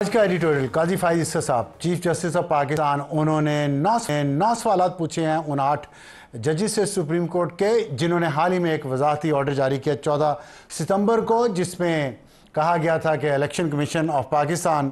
आज का एडिटोरियल काजी फाइज इस्सा साहब, चीफ जस्टिस ऑफ पाकिस्तान, उन्होंने 9 सवाल पूछे हैं उन 8 जजेस से सुप्रीम कोर्ट के, जिन्होंने हाल ही में एक वजाहती ऑर्डर जारी किया 14 सितंबर को, जिसमें कहा गया था कि इलेक्शन कमीशन ऑफ पाकिस्तान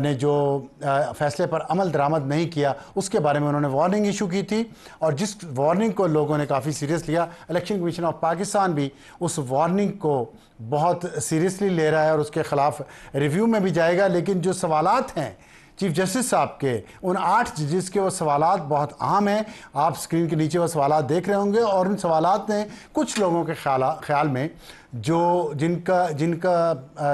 ने जो फैसले पर अमल दरामद नहीं किया उसके बारे में उन्होंने वार्निंग इशू की थी, और जिस वार्निंग को लोगों ने काफ़ी सीरियस लिया। इलेक्शन कमीशन ऑफ पाकिस्तान भी उस वार्निंग को बहुत सीरियसली ले रहा है और उसके ख़िलाफ़ रिव्यू में भी जाएगा। लेकिन जो सवालात हैं चीफ जस्टिस साहब के, उन 8 जजेस के, वो सवालात बहुत अहम हैं। आप स्क्रीन के नीचे वो सवालात देख रहे होंगे, और उन सवालात ने कुछ लोगों के ख्याल में जिनका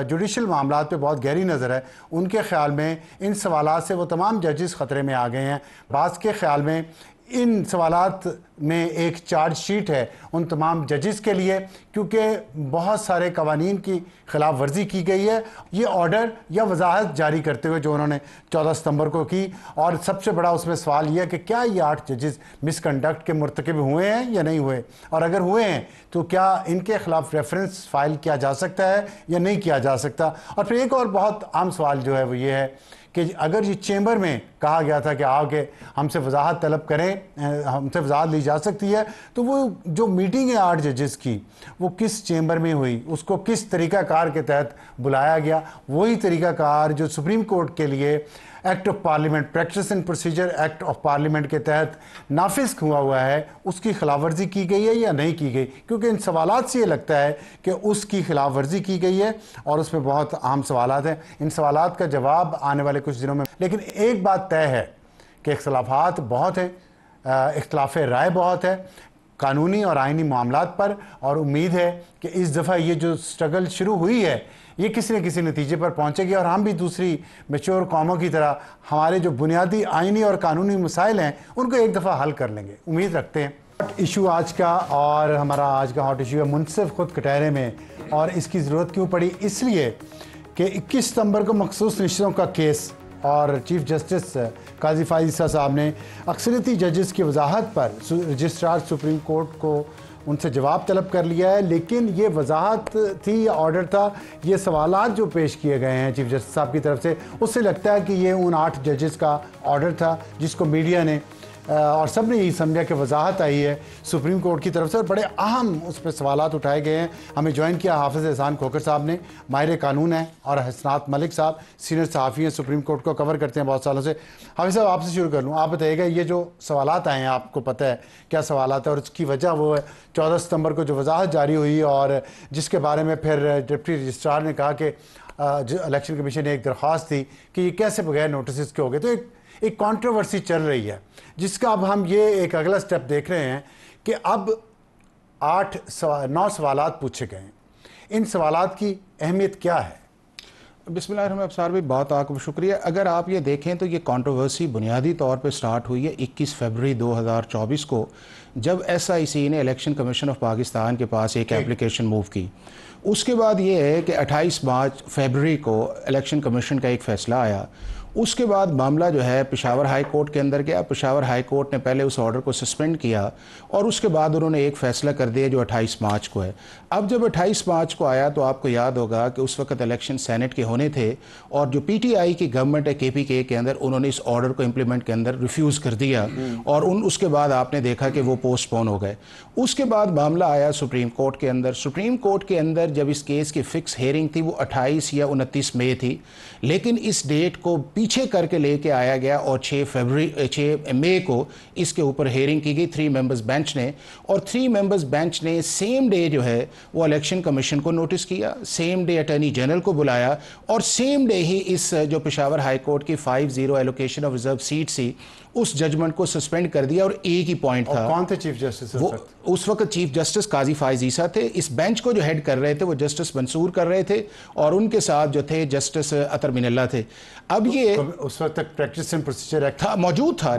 जुडिशल मामलात पे बहुत गहरी नज़र है, उनके ख्याल में इन सवालात से वो तमाम जजेस ख़तरे में आ गए हैं। बाज़ के ख्याल में इन सवालात में एक चार्ज शीट है उन तमाम जजेस के लिए, क्योंकि बहुत सारे कवानीन की खिलाफ वर्जी की गई है ये ऑर्डर या वजाहत जारी करते हुए जो उन्होंने 14 सितंबर को की। और सबसे बड़ा उसमें सवाल यह है कि क्या ये 8 जजेस मिसकंडक्ट के मुर्तकिब हुए हैं या नहीं हुए, और अगर हुए हैं तो क्या इनके खिलाफ रेफरेंस फाइल किया जा सकता है या नहीं किया जा सकता। और फिर एक और बहुत आम सवाल जो है वो ये है कि अगर ये चेंबर में कहा गया था कि आके हमसे वजाहत तलब करें, हमसे वजाहत ली जा सकती है, तो वो जो मीटिंग है 8 जजेस की, वो किस चेंबर में हुई, उसको किस तरीक़ाकार के तहत बुलाया गया, वही तरीक़ाकार जो सुप्रीम कोर्ट के लिए act of parliament, practice and procedure act of parliament के तहत नाफिज हुआ है, उसकी खिलाफ वर्जी की गई है या नहीं की गई। क्योंकि इन सवालात से ये लगता है कि उसकी खिलाफ वर्जी की गई है, और उसमें बहुत अहम सवालात हैं। इन सवालात का जवाब आने वाले कुछ दिनों में, लेकिन एक बात तय है कि इख्तलाफात बहुत हैं, इख्तलाफ राय बहुत है कानूनी और आइनी मामलात पर, और उम्मीद है कि इस दफ़ा ये जो स्ट्रगल शुरू हुई है ये किसी न किसी नतीजे पर पहुंचेगी, और हम भी दूसरी मैच्योर कौमों की तरह हमारे जो बुनियादी आइनी और कानूनी मसाइल हैं उनको एक दफ़ा हल कर लेंगे, उम्मीद रखते हैं। हॉट इशू आज का, और हमारा आज का हॉट इशू है मुनसिफ खुद कटहरे में, और इसकी ज़रूरत क्यों पड़ी, इसलिए कि 21 सितंबर को मखसूस रिश्तों का केस, और चीफ जस्टिस काजी फाइज इस्सा साहब ने अक्सरियती जजेस की वजाहत पर रजिस्ट्रार सुप्रीम कोर्ट को उनसे जवाब तलब कर लिया है। लेकिन ये वजाहत थी या ऑर्डर था, ये सवालात जो पेश किए गए हैं चीफ जस्टिस साहब की तरफ से, उससे लगता है कि ये उन 8 जजेस का ऑर्डर था जिसको मीडिया ने और सब ने यही समझा कि वजाहत आई है सुप्रीम कोर्ट की तरफ से, और बड़े अहम उस पर सवालात उठाए गए हैं। हमें ज्वाइन किया हाफिज़ एहसान खोखर साहब ने, माहिर कानून हैं, और हसनात मलिक साहब सीनियर सहाफ़ी हैं, सुप्रीम कोर्ट को कवर करते हैं बहुत सालों से। हाफिज़ साहब, आपसे शुरू कर लूँ, आप बताइएगा ये जो सवालात आए हैं, आपको पता है क्या सवालात है, और इसकी वजह वो है 14 सितंबर को जो वजाहत जारी हुई, और जिसके बारे में फिर डिप्टी रजिस्ट्रार ने कहा कि जो इलेक्शन कमीशन ने एक दरख्वास्त थी कि ये कैसे बगैर नोटिस के हो गए। तो एक कंट्रोवर्सी चल रही है, जिसका अब हम ये एक अगला स्टेप देख रहे हैं कि अब 9 सवालात पूछे गए हैं। इन सवालात की अहमियत क्या है? बिस्मिल्लाहिर्रहमानिर्रहीम भाई, बहुत आपको शुक्रिया। अगर आप ये देखें तो ये कंट्रोवर्सी बुनियादी तौर पे स्टार्ट हुई है 21 फरवरी 2024 को, जब SIC ने इलेक्शन कमीशन ऑफ पाकिस्तान के पास एक एप्लीकेशन मूव की। उसके बाद ये है कि 28 फरवरी को इलेक्शन कमीशन का एक फ़ैसला आया। उसके बाद मामला जो है पेशावर हाई कोर्ट के अंदर गया। पेशावर हाई कोर्ट ने पहले उस ऑर्डर को सस्पेंड किया, और उसके बाद उन्होंने एक फ़ैसला कर दिया जो 28 मार्च को है। अब जब 28 मार्च को आया तो आपको याद होगा कि उस वक्त इलेक्शन सेनेट के होने थे, और जो PTI की गवर्नमेंट है KPK के अंदर, उन्होंने इस ऑर्डर को इम्प्लीमेंट के अंदर रिफ्यूज़ कर दिया, और उसके बाद आपने देखा कि वो पोस्टपोन हो गए। उसके बाद मामला आया सुप्रीम कोर्ट के अंदर। सुप्रीम कोर्ट के अंदर जब इस केस की फ़िक्स हेयरिंग थी वो 28 या 29 मई थी, लेकिन इस डेट को पीछे करके लेके आया गया, और 6 मई को इसके ऊपर हेयरिंग की गई 3 मेंबर्स बेंच ने। और 3 मेंबर्स बेंच ने सेम डे जो है वो इलेक्शन कमीशन को नोटिस किया, सेम डे अटॉर्नी जनरल को बुलाया, और सेम डे ही इस जो पेशावर हाई कोर्ट की 5-0 एलोकेशन ऑफ रिजर्व सीट थी उस जजमेंट को सस्पेंड कर दिया। और एक ही पॉइंट था, कौन थे चीफ जस्टिस? वो उस वक्त चीफ जस्टिस काजी फाइज इस्सा थे। इस बेंच को जो हेड कर रहे थे वो जस्टिस मंसूर कर रहे थे, और उनके साथ जो थे जस्टिस अतर मिनल्ला थे। अब ये उस वक्त तक प्रैक्टिस एंड प्रोसीजर एक्ट था, मौजूद था।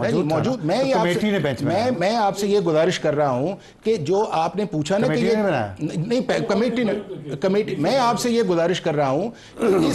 मैं आपसे ये गुजारिश कर रहा हूं कि जो आपने पूछा ना कि नहीं कमेटी, मैं आपसे ये गुजारिश कर रहा हूं कि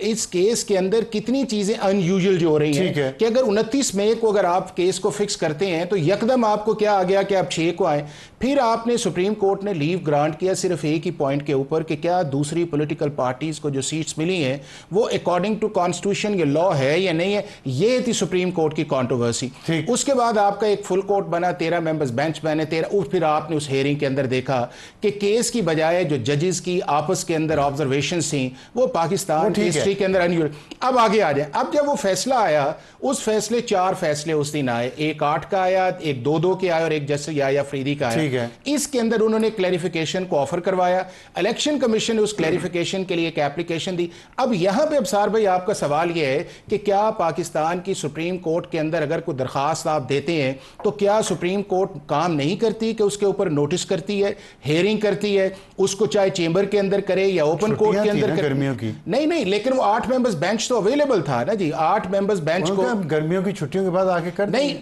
इस केस के अंदर कितनी चीजें अनयूजुअल जो हो रही हैं कि अगर 29 मई को अगर आप केस को फिक्स करते हैं तो यकदम आपको क्या आ गया कि आप 6 को आए। फिर आपने सुप्रीम कोर्ट ने लीव ग्रांट किया सिर्फ एक ही पॉइंट के ऊपर कि क्या दूसरी पॉलिटिकल पार्टीज को जो सीट्स मिली हैं वो अकॉर्डिंग टू कॉन्स्टिट्यूशन ये लॉ है या नहीं है। ये थी सुप्रीम कोर्ट की कंट्रोवर्सी। उसके बाद आपका एक फुल कोर्ट बना, 13 मेंबर्स बेंच बने, 13। फिर आपने उस हेयरिंग के अंदर देखा कि केस की बजाय जो जजेस की आपस के अंदर ऑब्जर्वेशन थी वो पाकिस्तान की हिस्ट्री के अंदर अनयूजल। अब आगे आ जाए, अब जब वो फैसला आया, उस फैसले 4 फैसले उस दिन आए, एक 8 का आया, एक 2-2 के आया और एक जस्टिस याह्या अफरीदी का आया। इसके अंदर उन्होंने क्लैरिफिकेशन को ऑफर करवाया। इलेक्शन कमीशन ने उस क्लैरिफिकेशन के लिए एक एप्लीकेशन दी। अब यहां पे अब्सार भाई आपका सवाल यह है कि क्या पाकिस्तान की सुप्रीम कोर्ट के अंदर अगर कोई दरखास्त आप देते हैं तो क्या सुप्रीम कोर्ट काम नहीं करती कि उसके ऊपर नोटिस करती है, हेयरिंग करती है, उसको चाहे चेंबर के अंदर करे या ओपन कोर्ट के अंदर करे? गर्मियों की नहीं, लेकिन वो 8 मेंबर्स बेंच तो अवेलेबल था ना जी। 8 मेंबर्स बेंच को गर्मियों की छुट्टियों के बाद आके कर नहीं,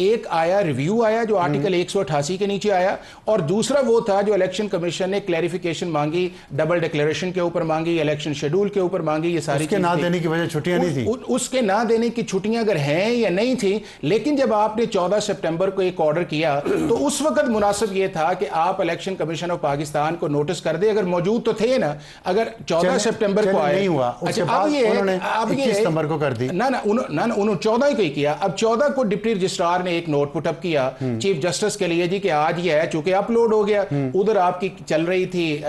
एक आया रिव्यू आया जो आर्टिकल 188 के नीचे आया, और दूसरा वो था जो इलेक्शन कमीशन ने क्लैरिफिकेशन मांगी, डबल डिक्लेरेशन के ऊपर मांगी, इलेक्शन शेड्यूल के ऊपर मांगी। ये सारी उसके ना देने की वजह छुट्टियां नहीं थी। उसके ना देने की छुट्टियां अगर हैं या नहीं थी, लेकिन जब आपने 14 सितंबर को एक ऑर्डर किया तो उस वक्त मुनासिब यह था कि आप इलेक्शन कमीशन ऑफ पाकिस्तान को नोटिस कर दे। अगर मौजूद तो थे ना, अगर 14 सितंबर को आए नहीं हुआ। अच्छा, अब ये सितंबर को कर दी ना, उन्होंने 14 को ही किया। अब 14 को डिप्टी रजिस्ट्रार ने एक नोट पुटअप किया चीफ जस्टिस के लिए जी कि आज ये है, चूंकि अपलोड हो गया, उधर आपकी चल रही थी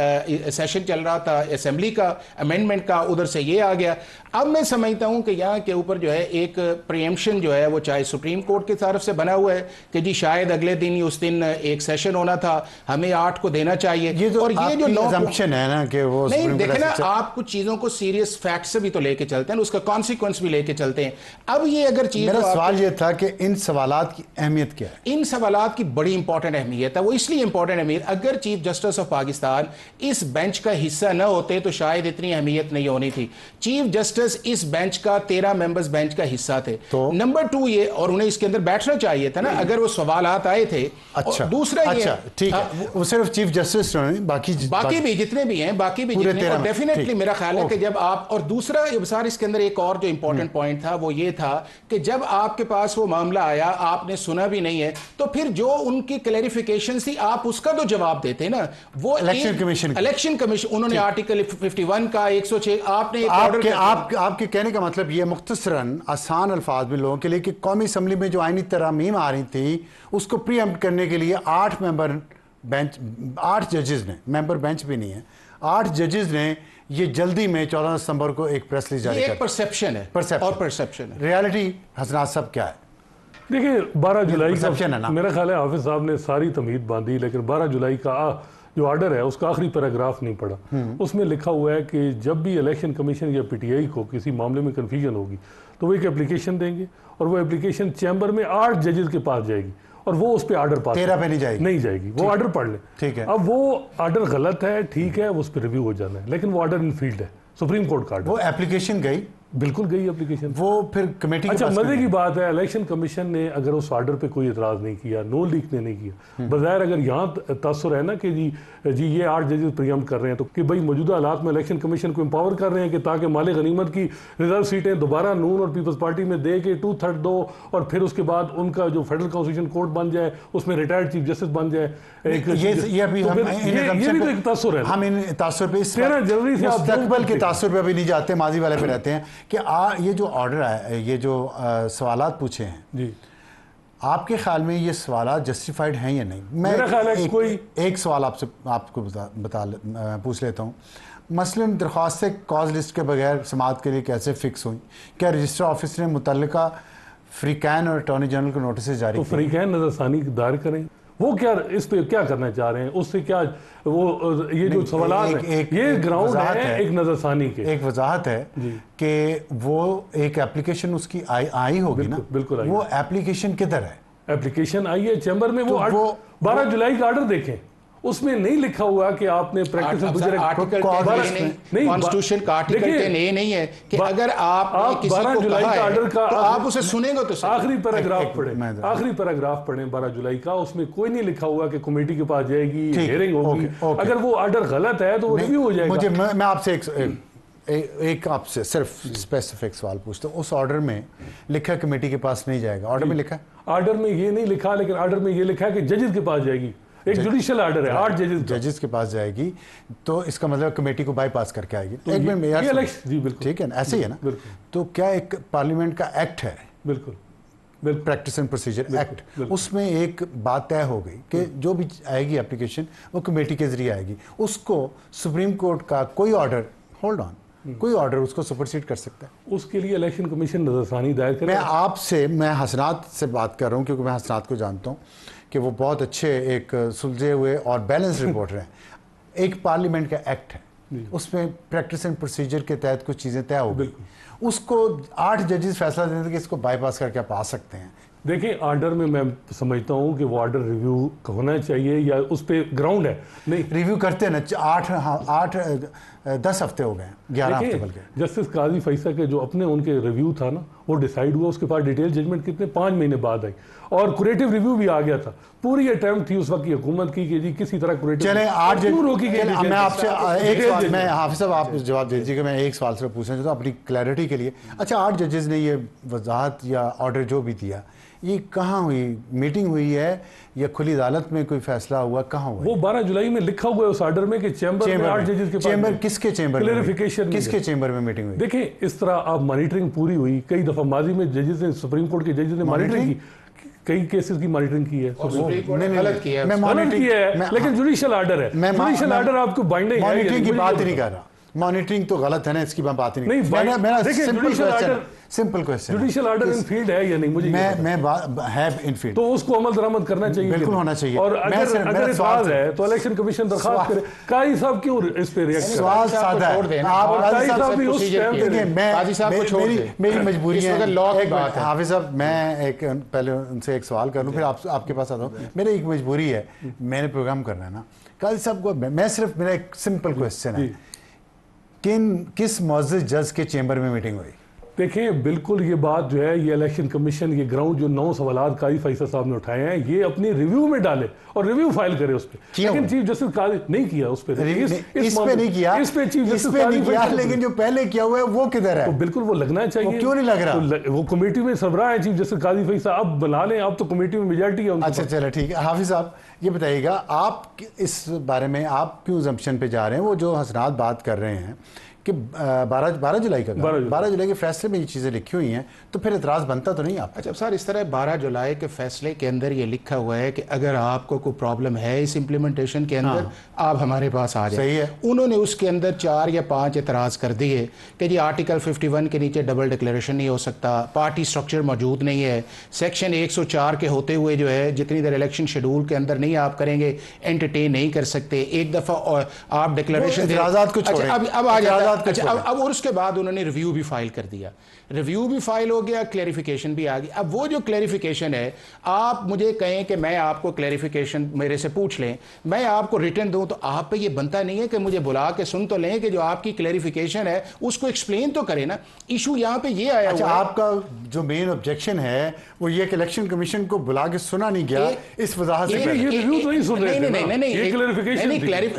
सेशन चल रहा था असेंबली का अमेंडमेंट का, उधर से ये आ गया। अब मैं समझता हूं कि यहाँ के ऊपर जो है एक प्रीएम्पशन जो है वो चाहे सुप्रीम कोर्ट की तरफ से बना हुआ है कि जी शायद अगले दिन ही उस दिन एक सेशन होना था, हमें 8 को देना चाहिए। ये जो assumption है ना कि वो नहीं, देखे ना, आप कुछ चीजों को सीरियस फैक्ट से भी तो लेके चलते हैं, उसका कॉन्सिक्वेंस भी लेके चलते हैं। अब ये अगर चीज, मेरा सवाल ये था कि इन सवालात की अहमियत क्या है? इन सवालात की बड़ी इंपॉर्टेंट अहमियत है। वो इसलिए इंपॉर्टेंट अहमियत, अगर चीफ जस्टिस ऑफ पाकिस्तान इस बेंच का हिस्सा न होते तो शायद इतनी अहमियत नहीं होनी थी। चीफ जस्टिस इस बेंच का 13 मेंबर्स बेंच का हिस्सा थे। तो नंबर 2 ये, और उन्हें इसके अंदर बैठना चाहिए था ना अगर वो सवालात आए थे। अच्छा, दूसरा ये, ठीक है, वो सिर्फ चीफ जस्टिस नहीं, बाकी भी जितने भी हैं, बाकी भी जितने, और डेफिनेटली मेरा ख्याल है कि जब आप, और दूसरा सर इसके अंदर एक और जो इंपॉर्टेंट पॉइंट था वो ये था कि जब आपके पास वो मामला आया, आपने सुना भी नहीं है, तो फिर जो उनकी क्लैरिफिकेशन थी आप उसका तो जवाब देते ना। वो इलेक्शन कमीशन उन्होंने आर्टिकल 51 का 106 आपने आपके कहने का मतलब ये मुख्तसरन आसान अल्फाज में लोगों के लिए कि कौमी असम्बली में जो आईनी तरमीम आ रही थी उसको प्रीएम्प्ट करने के लिए 8 मेंबर बेंच, 8 जजेस ने, मेंबर बेंच भी नहीं है, 8 जजेस ने ये जल्दी में 14 सितंबर को एक प्रेस रिलीज जारी कर। परसेप्शन है, परसेप्शन है। रियलिटी हसनात साहब क्या है? देखिए 12 जुलाई का मेरा ख्याल है हाफिज साहब ने सारी तमहीद बांधी, लेकिन 12 जुलाई का जो ऑर्डर है उसका आखिरी पैराग्राफ नहीं पढ़ा। उसमें लिखा हुआ है कि जब भी इलेक्शन कमीशन या पीटीआई को किसी मामले में कन्फ्यूजन होगी तो वो एक एप्लीकेशन देंगे और वो एप्लीकेशन चैम्बर में 8 जजेस के पास जाएगी और वो उस पर ऑर्डर पास, 13 पे नहीं जाएगी, वो ऑर्डर पढ़ ले। ठीक है, अब वो ऑर्डर गलत है, ठीक है, उस पर रिव्यू हो जाना है, लेकिन वो ऑर्डर इन फील्ड है, सुप्रीम कोर्ट का ऑर्डर। वो एप्लीकेशन गई, बिल्कुल गई एप्लीकेशन, वो फिर कमेटी के अच्छा पास। मजे की बात है इलेक्शन कमीशन ने अगर उस ऑर्डर पे कोई इतराज नहीं किया, नो लीक ने नहीं किया, बजाय अगर यहाँ तासुर है ना कि जी ये 8 जजेस प्रीएम्प्ट कर रहे हैं, तो कि भाई मौजूदा हालात में इलेक्शन कमीशन को एम्पावर कर रहे हैं कि ताकि माले गनीमत की रिजर्व सीटें दोबारा नून और पीपल्स पार्टी में दे के 2/3 दो और फिर उसके बाद उनका जो फेडरल कॉन्स्टिट्यूशन कोर्ट बन जाए, उसमें रिटायर्ड चीफ जस्टिस बन जाए। ये भी तो एक तासुर है, हम इन तासुर पे, 13 जनवरी से मुस्तकबिल के तासुर पे अभी नहीं जाते, माजी वाले पे रहते हैं कि ये जो ऑर्डर है, ये जो सवालात पूछे हैं जी, आपके ख्याल में ये सवालात जस्टिफाइड हैं या नहीं? मैं एक सवाल आपको पूछ लेता हूँ। मसलन दरख्वास्तें कॉज लिस्ट के बगैर समाअत के लिए कैसे फिक्स हुई? क्या रजिस्टर ऑफिस ने मुतल्लिका फ्रीकैन और अटॉर्नी जनरल को नोटिस जारी किए? तो फ्रीकैन नजरसानी दायर करें, वो क्या इस पे क्या करना चाह रहे हैं, उससे क्या वो ये जो सवाल है, ये ग्राउंड है एक नजरसानी के, एक वजाहत है कि वो एक एप्लीकेशन उसकी आई होगी ना, बिल्कुल वो एप्लीकेशन किधर है? एप्लीकेशन आई है चैम्बर में, वो 12 जुलाई का ऑर्डर देखें, उसमें नहीं लिखा हुआ कि आपने प्रैक्टिस कॉन्स्टिट्यूशन का आर्टिकल 10 ये नहीं है कि अगर आप 12 जुलाई का ऑर्डर का तो आप उसे सुनेंगे तो आखिरी पैराग्राफ पढ़ें 12 जुलाई का, उसमें कोई नहीं लिखा हुआ कि कमेटी के पास जाएगी, हियरिंग होगी। अगर वो ऑर्डर गलत है तो वो रिव्यू हो जाएगा। मैं आपसे एक आपसे सिर्फ स्पेसिफिक सवाल पूछता हूँ, उस ऑर्डर में लिखा कमेटी के पास नहीं जाएगा, ऑर्डर में लिखा है? ऑर्डर में ये नहीं लिखा, लेकिन ऑर्डर में ये लिखा है कि जजेस के पास जाएगी। एक जुडिशियल ऑर्डर है, 8 जजेस के पास जाएगी, तो इसका मतलब कमेटी को बाईपास करके आएगी। तो एक मिनट यार, जी बिल्कुल, ठीक है ना, ऐसे ही है ना। तो क्या एक पार्लियामेंट का एक्ट है, बिल्कुल प्रैक्टिस एंड प्रोसीजर एक्ट, उसमें एक बात तय हो गई कि जो भी आएगी एप्लीकेशन वो कमेटी के जरिए आएगी, उसको सुप्रीम कोर्ट का कोई ऑर्डर, होल्ड ऑन, कोई ऑर्डर उसको सुपरसीड कर सकता है? उसके लिए इलेक्शन कमीशन नजरसानी दायर करे। मैं हसनात से बात कर रहा हूँ, क्योंकि मैं हसनात को जानता हूँ कि वो बहुत अच्छे एक सुलझे हुए और बैलेंस रिपोर्टर हैं। एक पार्लियामेंट का एक्ट है, उसमें प्रैक्टिस एंड प्रोसीजर के तहत कुछ चीज़ें तय हो गई, उसको 8 जजेस फैसला देते कि इसको बाईपास करके आप आ सकते हैं। देखिए, ऑर्डर में मैं समझता हूँ कि वो ऑर्डर रिव्यू होना चाहिए, या उस पर ग्राउंड है नहीं रिव्यू करते हैं ना। 10 हफ्ते हो गए, 11 हफ्ते बल्कि। जस्टिस काजी फैसल के जो अपने उनके रिव्यू था ना, वो डिसाइड हुआ, उसके बाद डिटेल जजमेंट कितने 5 महीने बाद आई, और कुरेटिव रिव्यू भी आ गया था। पूरी अटेम्प्ट थी उस वक्त की हुकूमत की कि जी किसी तरह कुरेटिव चले 8 क्यों रोकी गई। मैं आपसे एक सवाल, मैं हाफिज साहब आप जवाब दे दीजिए कि मैं एक सवाल सिर्फ पूछना चाहता हूँ अपनी क्लैरिटी के लिए। अच्छा, 8 जजेस ने ये वजाहत या ऑर्डर जो भी दिया, ये कहाँ हुई? मीटिंग हुई है या खुली अदालत में कोई फैसला हुआ, कहाँ हुआ? वो 12 जुलाई में लिखा हुआ है उस ऑर्डर में कि चैम्बर में 8 जजेस के पास। चैम्बर किसके चैम्बर? क्लेरिफिकेशन किसके चैम्बर में मीटिंग हुई? देखिए, इस तरह आप मॉनिटरिंग पूरी हुई, कई दफा माजी में जजेस ने, सुप्रीम कोर्ट के जजेस ने मॉनिटरिंग की, कई केसेस की मॉनिटरिंग की है, गलत किया है, लेकिन जुडिशियल ऑर्डर है। जुडिशियल ऑर्डर आपको बाइंडिंग है, मॉनिटरिंग की बात नहीं कर रहा। मॉनिटरिंग तो गलत है ना, इसकी मैं बात नहीं। मेरा simple question, judicial order in field है या नहीं, मुझे है इन फील्ड, तो उसको अमल दरामद करना चाहिए, बिल्कुल होना चाहिए। और अगर इतराज है तो इलेक्शन कमीशन दरखास्त करे। काजी साहब क्यों इस पे रिएक्ट कर? सवाल सादा है, आप काजी साहब भी उस काजी साहब को छोड़ दें, मेरी मजबूरी है। हाफिज साहब, मैं एक पहले उनसे एक सवाल कर लूं, फिर आपके पास आता हूं। मेरी एक मजबूरी है, मैंने प्रोग्राम करना है ना। काजी साहब को मैं सिर्फ, मेरा एक सिंपल क्वेश्चन है, किस मौजूद जज के चैम्बर में मीटिंग हुई? देखें, बिल्कुल ये बात जो है, ये इलेक्शन कमीशन, ये ग्राउंड जो 9 सवालात काजी फैसल साहब ने उठाए हैं, ये अपनी रिव्यू में डाले और रिव्यू फाइल करे उस पर। लेकिन चीफ जस्टिस काजी नहीं किया उस पर, इस पे नहीं किया, इस पे चीफ जस्टिस नहीं किया, लेकिन जो पहले किया हुआ है वो किधर है? तो बिल्कुल वो लगना चाहिए। क्यों नहीं लग रहा? तो वो कमेटी में सरबराह है चीफ जस्टिस काजी फैसल, अब बना लें, अब तो कमेटी में मेजॉरिटी है। अच्छा चलो ठीक है। हाफिज साहब ये बताइएगा, आप इस बारे में आप क्यों जम्पशन पे जा रहे हैं? वो जो हसनात बात कर रहे हैं कि 12 जुलाई का 12 जुलाई के फैसले में ये चीज़ें लिखी हुई हैं, तो फिर एतराज़ बनता तो नहीं आप? अच्छा सर, इस तरह 12 जुलाई के फैसले के अंदर ये लिखा हुआ है कि अगर आपको कोई प्रॉब्लम है इस इम्प्लीमेंटेशन के अंदर, आप हमारे पास आ जाए। सही है। उन्होंने उसके अंदर 4 या 5 एतराज़ कर दिए कि जी आर्टिकल 51 के नीचे डबल डिक्लेरेशन नहीं हो सकता, पार्टी स्ट्रक्चर मौजूद नहीं है, सेक्शन 104 के होते हुए जो है जितनी देर इलेक्शन शेड्यूल के अंदर नहीं आप करेंगे एंटरटेन नहीं कर सकते, एक दफ़ा आप डिक्लेरेशन। अब आ जाता। अच्छा, अब और उसके बाद उन्होंने रिव्यू भी फाइल कर दिया, रिव्यू भी फाइल हो गया, क्लैरिफिकेशन भी आ गई। अब वो जो क्लैरिफिकेशन है, आप मुझे कहें कि मैं आपको क्लैरिफिकेशन मेरे से पूछ लें, मैं आपको रिटर्न दूं, तो आप पे ये बनता नहीं है कि मुझे बुला के सुन तो लें कि जो आपकी क्लैरिफिकेशन है उसको एक्सप्लेन तो करें ना। इशू यहाँ पे ये आया। अच्छा, आपका जो मेन ऑब्जेक्शन है वो ये कि इलेक्शन कमीशन को बुला के सुना नहीं गया, इस वजह से ये रिव्यू तो नहीं सुन रहे थे। नहीं, ये क्लैरिफिकेशन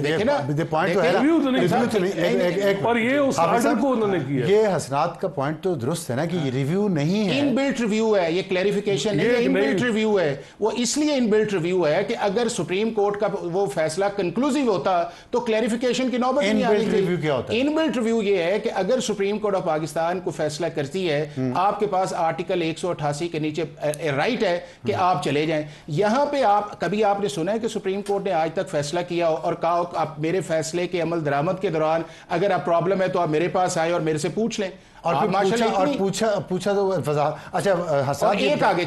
देखिए ना, पॉइंट तो है, रिव्यू तो नहीं, और ये उस ऑर्डर को उन्होंने किया। ये हसनात का पॉइंट तो दुरुस्त है ना कि ये रिव्यू नहीं है, इनबिल्ट रिव्यू है, ये क्लैरिफिकेशन नहीं है, इनबिल्ट रिव्यू है। वो इसलिए इनबिल्ट रिव्यू है कि अगर सुप्रीम कोर्ट का वो फैसला कंक्लूसिव होता तो क्लैरिफिकेशन की नौबत नहीं आनी थी। रिव्यू क्या होता है? इनबिल्ट रिव्यू ये है कि अगर सुप्रीम कोर्ट ऑफ पाकिस्तान को फैसला करती है, आपके पास आर्टिकल 188 के नीचे राइट है कि आप चले जाएं। यहां पे आप कभी आपने सुना है कि सुप्रीम कोर्ट ने आज तक फैसला किया और कहा आप मेरे फैसले के अमल दरामद के दौरान अगर आप प्रॉब्लम है तो आप मेरे पास आए और मेरे से पूछ लें? और पूछा तो अच्छा हसन, और एक आगे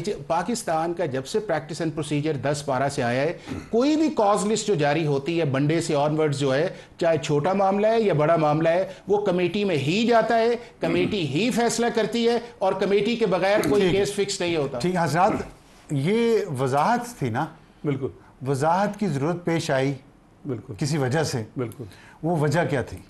चीज पाकिस्तान का जब से प्रैक्टिस एंड प्रोसीजर 10-12 से आया है, कोई भी कॉज लिस्ट जो जारी होती है बंडे से ऑनवर्ड्स जो है, चाहे छोटा मामला है या बड़ा मामला है, वो कमेटी में ही जाता है, कमेटी ही फैसला करती है और कमेटी के बगैर कोई केस फिक्स नहीं होता। ठीक हजरात, ये वजाहत थी ना, बिल्कुल वजाहत की जरूरत पेश आई, बिल्कुल किसी वजह से, बिल्कुल। वो वजह क्या थी?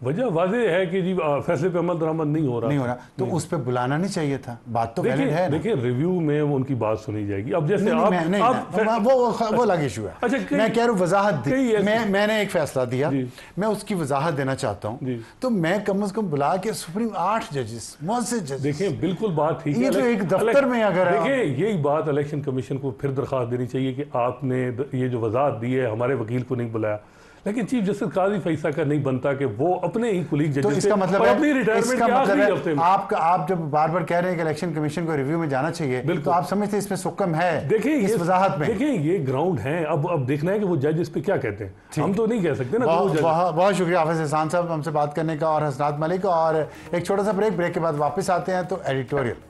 वजह वाज़ेह है कि जी फैसले पे अमल दरामद नहीं हो रहा, तो उस पर बुलाना नहीं चाहिए था। बात तो वैलिड है ना। देखिए रिव्यू में वो उनकी बात सुनी जाएगी। अब जैसे वो अलग इशू है। अच्छा, मैं कह रहा हूँ वजाहत दी, मैंने एक फैसला दिया, मैं उसकी वजाहत देना चाहता हूँ, तो मैं कम से कम बुला के सुप्रीम 8 जजेस मुअज़्ज़ज़ जजेस, देखिए बिल्कुल बात ठीक है। ये तो एक दफ्तर में अगर देखिए यही बात इलेक्शन कमीशन को फिर दरख्वास्त देनी चाहिए कि आपने ये जो वजाहत दी है हमारे वकील को नहीं बुलाया, लेकिन चीफ जस्टिस काजी फैसला का नहीं बनता कि वो अपने ही कुलीग जजेस, तो इसका मतलब है, अपनी रिटायरमेंट के आखिरी हफ्ते में आप जब बार बार कह रहे हैं कि इलेक्शन कमीशन को रिव्यू में जाना चाहिए, तो आप समझते हैं इसमें सुकम है? देखिए इस वजाहत में देखिए ये ग्राउंड है, अब देखना है कि वो जज इस पे क्या कहते हैं। हम तो नहीं कह सकते ना। बहुत शुक्रिया हाफिज एहसान साहब हमसे बात करने का और हसनात मलिक। और एक छोटा सा ब्रेक के बाद वापस आते हैं तो एडिटोरियल।